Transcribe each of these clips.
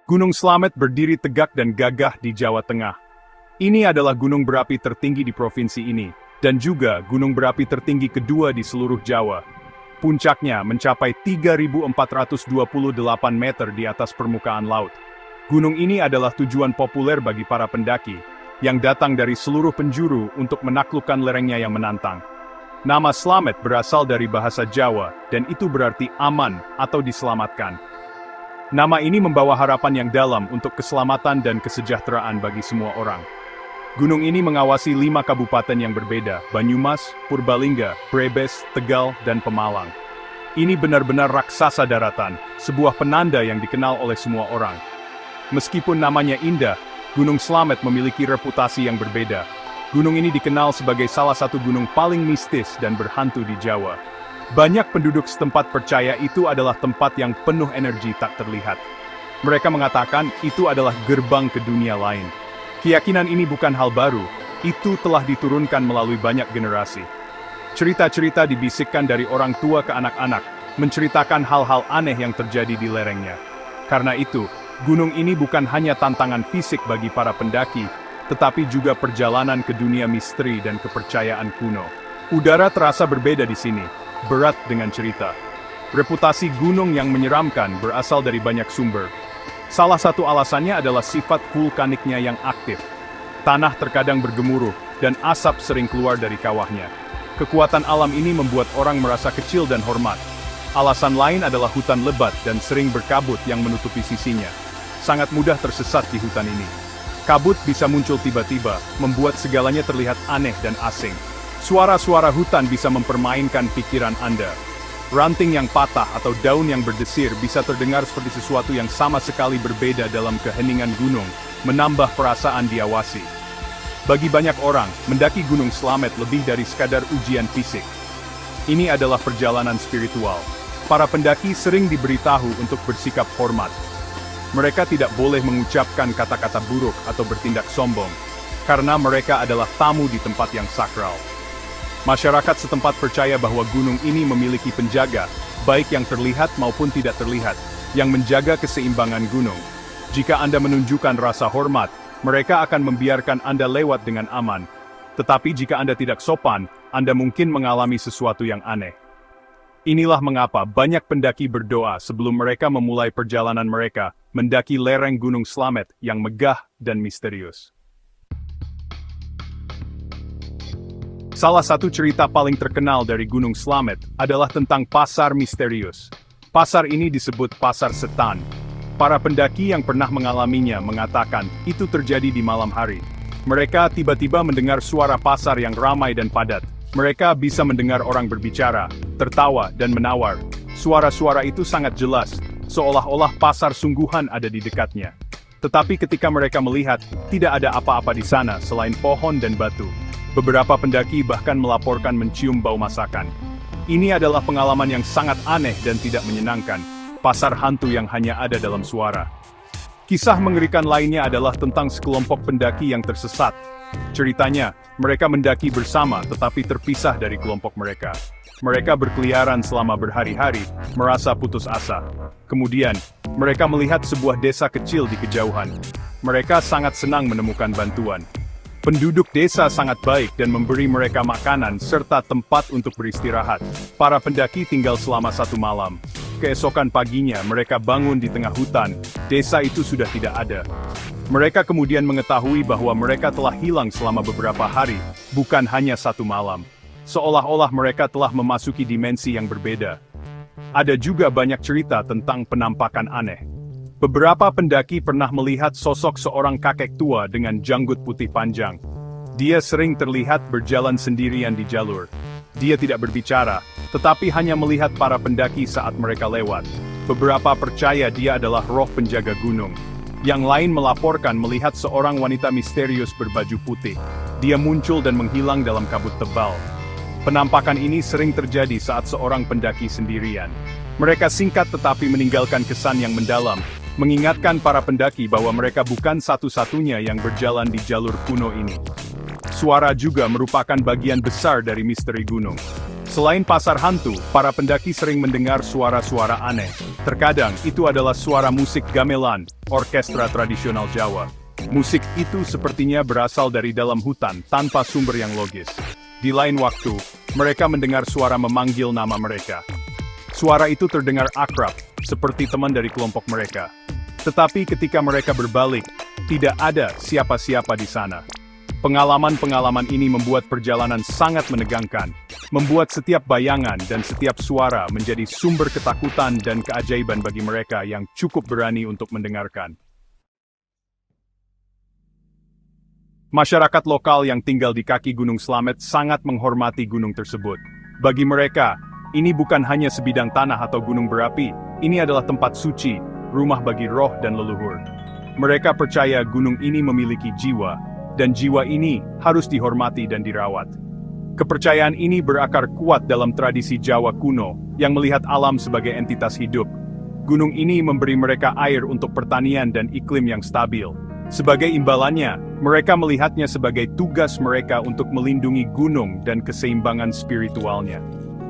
Gunung Slamet berdiri tegak dan gagah di Jawa Tengah. Ini adalah gunung berapi tertinggi di provinsi ini, dan juga gunung berapi tertinggi kedua di seluruh Jawa. Puncaknya mencapai 3.428 meter di atas permukaan laut. Gunung ini adalah tujuan populer bagi para pendaki, yang datang dari seluruh penjuru untuk menaklukkan lerengnya yang menantang. Nama Slamet berasal dari bahasa Jawa, dan itu berarti aman atau diselamatkan. Nama ini membawa harapan yang dalam untuk keselamatan dan kesejahteraan bagi semua orang. Gunung ini mengawasi 5 kabupaten yang berbeda, Banyumas, Purbalingga, Brebes, Tegal, dan Pemalang. Ini benar-benar raksasa daratan, sebuah penanda yang dikenal oleh semua orang. Meskipun namanya indah, Gunung Slamet memiliki reputasi yang berbeda. Gunung ini dikenal sebagai salah satu gunung paling mistis dan berhantu di Jawa. Banyak penduduk setempat percaya itu adalah tempat yang penuh energi tak terlihat. Mereka mengatakan itu adalah gerbang ke dunia lain. Keyakinan ini bukan hal baru, itu telah diturunkan melalui banyak generasi. Cerita-cerita dibisikkan dari orang tua ke anak-anak, menceritakan hal-hal aneh yang terjadi di lerengnya. Karena itu, gunung ini bukan hanya tantangan fisik bagi para pendaki, tetapi juga perjalanan ke dunia misteri dan kepercayaan kuno. Udara terasa berbeda di sini, berat dengan cerita. Reputasi gunung yang menyeramkan berasal dari banyak sumber. Salah satu alasannya adalah sifat vulkaniknya yang aktif. Tanah terkadang bergemuruh, dan asap sering keluar dari kawahnya. Kekuatan alam ini membuat orang merasa kecil dan hormat. Alasan lain adalah hutan lebat dan sering berkabut yang menutupi sisinya. Sangat mudah tersesat di hutan ini. Kabut bisa muncul tiba-tiba, membuat segalanya terlihat aneh dan asing. Suara-suara hutan bisa mempermainkan pikiran Anda. Ranting yang patah atau daun yang berdesir bisa terdengar seperti sesuatu yang sama sekali berbeda dalam keheningan gunung, menambah perasaan diawasi. Bagi banyak orang, mendaki Gunung Slamet lebih dari sekadar ujian fisik. Ini adalah perjalanan spiritual. Para pendaki sering diberitahu untuk bersikap hormat. Mereka tidak boleh mengucapkan kata-kata buruk atau bertindak sombong, karena mereka adalah tamu di tempat yang sakral. Masyarakat setempat percaya bahwa gunung ini memiliki penjaga, baik yang terlihat maupun tidak terlihat, yang menjaga keseimbangan gunung. Jika Anda menunjukkan rasa hormat, mereka akan membiarkan Anda lewat dengan aman. Tetapi jika Anda tidak sopan, Anda mungkin mengalami sesuatu yang aneh. Inilah mengapa banyak pendaki berdoa sebelum mereka memulai perjalanan mereka, mendaki lereng Gunung Slamet yang megah dan misterius. Salah satu cerita paling terkenal dari Gunung Slamet adalah tentang pasar misterius. Pasar ini disebut pasar setan. Para pendaki yang pernah mengalaminya mengatakan itu terjadi di malam hari. Mereka tiba-tiba mendengar suara pasar yang ramai dan padat. Mereka bisa mendengar orang berbicara, tertawa, dan menawar. Suara-suara itu sangat jelas, seolah-olah pasar sungguhan ada di dekatnya. Tetapi ketika mereka melihat, tidak ada apa-apa di sana selain pohon dan batu. Beberapa pendaki bahkan melaporkan mencium bau masakan. Ini adalah pengalaman yang sangat aneh dan tidak menyenangkan. Pasar hantu yang hanya ada dalam suara. Kisah mengerikan lainnya adalah tentang sekelompok pendaki yang tersesat. Ceritanya, mereka mendaki bersama tetapi terpisah dari kelompok mereka. Mereka berkeliaran selama berhari-hari, merasa putus asa. Kemudian, mereka melihat sebuah desa kecil di kejauhan. Mereka sangat senang menemukan bantuan. Penduduk desa sangat baik dan memberi mereka makanan serta tempat untuk beristirahat. Para pendaki tinggal selama 1 malam. Keesokan paginya mereka bangun di tengah hutan, desa itu sudah tidak ada. Mereka kemudian mengetahui bahwa mereka telah hilang selama beberapa hari, bukan hanya 1 malam. Seolah-olah mereka telah memasuki dimensi yang berbeda. Ada juga banyak cerita tentang penampakan aneh. Beberapa pendaki pernah melihat sosok seorang kakek tua dengan janggut putih panjang. Dia sering terlihat berjalan sendirian di jalur. Dia tidak berbicara, tetapi hanya melihat para pendaki saat mereka lewat. Beberapa percaya dia adalah roh penjaga gunung. Yang lain melaporkan melihat seorang wanita misterius berbaju putih. Dia muncul dan menghilang dalam kabut tebal. Penampakan ini sering terjadi saat seorang pendaki sendirian. Mereka singkat tetapi meninggalkan kesan yang mendalam, mengingatkan para pendaki bahwa mereka bukan satu-satunya yang berjalan di jalur kuno ini. Suara juga merupakan bagian besar dari misteri gunung. Selain pasar hantu, para pendaki sering mendengar suara-suara aneh. Terkadang, itu adalah suara musik gamelan, orkestra tradisional Jawa. Musik itu sepertinya berasal dari dalam hutan tanpa sumber yang logis. Di lain waktu, mereka mendengar suara memanggil nama mereka. Suara itu terdengar akrab, seperti teman dari kelompok mereka. Tetapi ketika mereka berbalik, tidak ada siapa-siapa di sana. Pengalaman-pengalaman ini membuat perjalanan sangat menegangkan, membuat setiap bayangan dan setiap suara menjadi sumber ketakutan dan keajaiban bagi mereka yang cukup berani untuk mendengarkan. Masyarakat lokal yang tinggal di kaki Gunung Slamet sangat menghormati gunung tersebut. Bagi mereka, ini bukan hanya sebidang tanah atau gunung berapi, ini adalah tempat suci, rumah bagi roh dan leluhur. Mereka percaya gunung ini memiliki jiwa, dan jiwa ini harus dihormati dan dirawat. Kepercayaan ini berakar kuat dalam tradisi Jawa kuno, yang melihat alam sebagai entitas hidup. Gunung ini memberi mereka air untuk pertanian dan iklim yang stabil. Sebagai imbalannya, mereka melihatnya sebagai tugas mereka untuk melindungi gunung dan keseimbangan spiritualnya.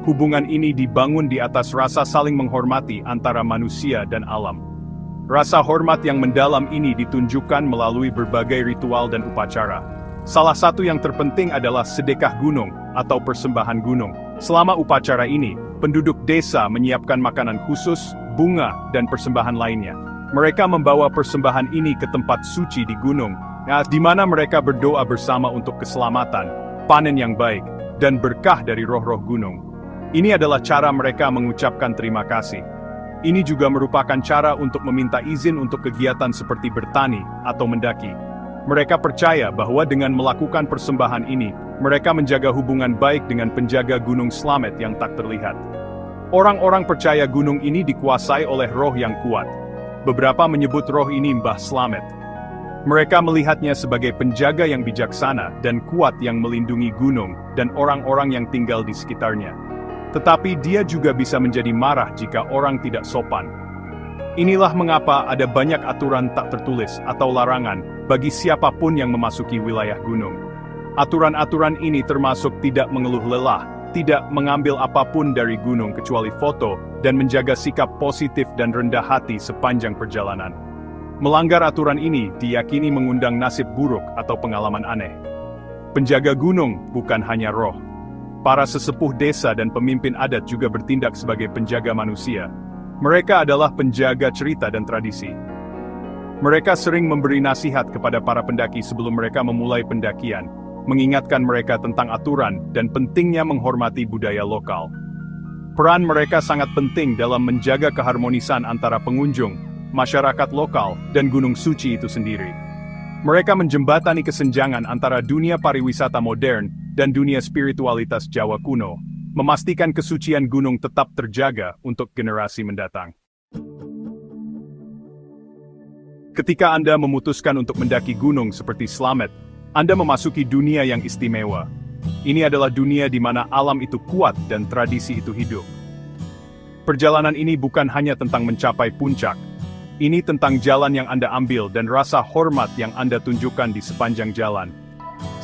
Hubungan ini dibangun di atas rasa saling menghormati antara manusia dan alam. Rasa hormat yang mendalam ini ditunjukkan melalui berbagai ritual dan upacara. Salah satu yang terpenting adalah sedekah gunung atau persembahan gunung. Selama upacara ini, penduduk desa menyiapkan makanan khusus, bunga, dan persembahan lainnya. Mereka membawa persembahan ini ke tempat suci di gunung, di mana mereka berdoa bersama untuk keselamatan, panen yang baik, dan berkah dari roh-roh gunung. Ini adalah cara mereka mengucapkan terima kasih. Ini juga merupakan cara untuk meminta izin untuk kegiatan seperti bertani atau mendaki. Mereka percaya bahwa dengan melakukan persembahan ini, mereka menjaga hubungan baik dengan penjaga Gunung Slamet yang tak terlihat. Orang-orang percaya gunung ini dikuasai oleh roh yang kuat. Beberapa menyebut roh ini Mbah Slamet. Mereka melihatnya sebagai penjaga yang bijaksana dan kuat yang melindungi gunung dan orang-orang yang tinggal di sekitarnya. Tetapi dia juga bisa menjadi marah jika orang tidak sopan. Inilah mengapa ada banyak aturan tak tertulis atau larangan bagi siapapun yang memasuki wilayah gunung. Aturan-aturan ini termasuk tidak mengeluh lelah, tidak mengambil apapun dari gunung kecuali foto, dan menjaga sikap positif dan rendah hati sepanjang perjalanan. Melanggar aturan ini diyakini mengundang nasib buruk atau pengalaman aneh. Penjaga gunung bukan hanya roh. Para sesepuh desa dan pemimpin adat juga bertindak sebagai penjaga manusia. Mereka adalah penjaga cerita dan tradisi. Mereka sering memberi nasihat kepada para pendaki sebelum mereka memulai pendakian, mengingatkan mereka tentang aturan dan pentingnya menghormati budaya lokal. Peran mereka sangat penting dalam menjaga keharmonisan antara pengunjung, masyarakat lokal, dan gunung suci itu sendiri. Mereka menjembatani kesenjangan antara dunia pariwisata modern dan dunia spiritualitas Jawa kuno, memastikan kesucian gunung tetap terjaga untuk generasi mendatang. Ketika Anda memutuskan untuk mendaki gunung seperti Slamet, Anda memasuki dunia yang istimewa. Ini adalah dunia di mana alam itu kuat dan tradisi itu hidup. Perjalanan ini bukan hanya tentang mencapai puncak. Ini tentang jalan yang Anda ambil dan rasa hormat yang Anda tunjukkan di sepanjang jalan.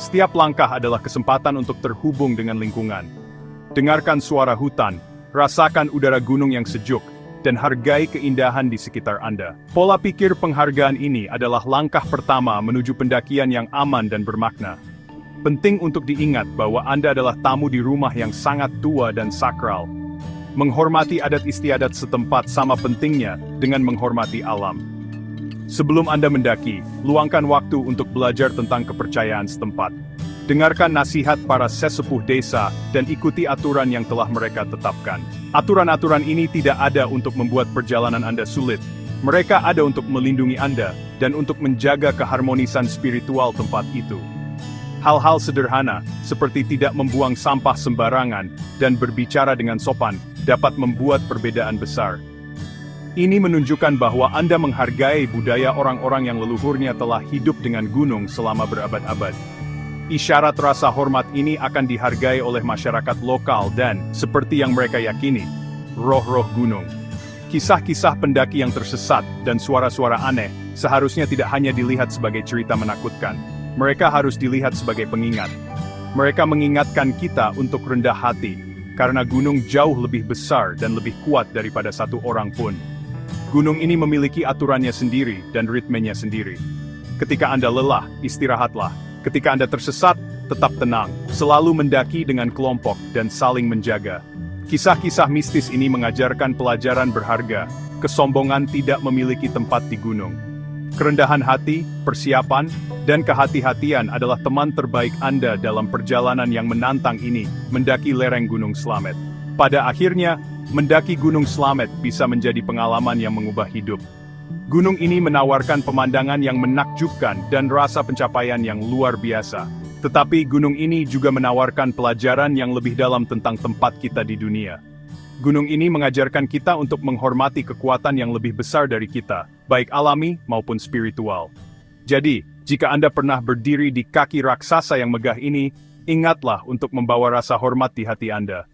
Setiap langkah adalah kesempatan untuk terhubung dengan lingkungan. Dengarkan suara hutan, rasakan udara gunung yang sejuk, dan hargai keindahan di sekitar Anda. Pola pikir penghargaan ini adalah langkah pertama menuju pendakian yang aman dan bermakna. Penting untuk diingat bahwa Anda adalah tamu di rumah yang sangat tua dan sakral. Menghormati adat istiadat setempat sama pentingnya dengan menghormati alam. Sebelum Anda mendaki, luangkan waktu untuk belajar tentang kepercayaan setempat. Dengarkan nasihat para sesepuh desa dan ikuti aturan yang telah mereka tetapkan. Aturan-aturan ini tidak ada untuk membuat perjalanan Anda sulit. Mereka ada untuk melindungi Anda dan untuk menjaga keharmonisan spiritual tempat itu. Hal-hal sederhana, seperti tidak membuang sampah sembarangan dan berbicara dengan sopan, dapat membuat perbedaan besar. Ini menunjukkan bahwa Anda menghargai budaya orang-orang yang leluhurnya telah hidup dengan gunung selama berabad-abad. Isyarat rasa hormat ini akan dihargai oleh masyarakat lokal dan, seperti yang mereka yakini, roh-roh gunung. Kisah-kisah pendaki yang tersesat dan suara-suara aneh seharusnya tidak hanya dilihat sebagai cerita menakutkan. Mereka harus dilihat sebagai pengingat. Mereka mengingatkan kita untuk rendah hati, karena gunung jauh lebih besar dan lebih kuat daripada satu orang pun. Gunung ini memiliki aturannya sendiri dan ritmenya sendiri. Ketika Anda lelah, istirahatlah. Ketika Anda tersesat, tetap tenang. Selalu mendaki dengan kelompok dan saling menjaga. Kisah-kisah mistis ini mengajarkan pelajaran berharga. Kesombongan tidak memiliki tempat di gunung. Kerendahan hati, persiapan, dan kehati-hatian adalah teman terbaik Anda dalam perjalanan yang menantang ini, mendaki lereng Gunung Slamet. Pada akhirnya, mendaki Gunung Slamet bisa menjadi pengalaman yang mengubah hidup. Gunung ini menawarkan pemandangan yang menakjubkan dan rasa pencapaian yang luar biasa. Tetapi gunung ini juga menawarkan pelajaran yang lebih dalam tentang tempat kita di dunia. Gunung ini mengajarkan kita untuk menghormati kekuatan yang lebih besar dari kita, baik alami maupun spiritual. Jadi, jika Anda pernah berdiri di kaki raksasa yang megah ini, ingatlah untuk membawa rasa hormat di hati Anda.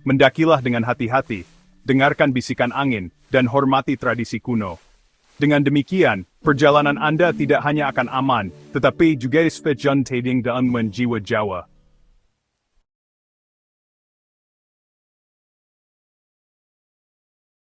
Mendakilah dengan hati-hati, dengarkan bisikan angin, dan hormati tradisi kuno. Dengan demikian, perjalanan Anda tidak hanya akan aman, tetapi juga sepenuhnya dengan jiwa Jawa.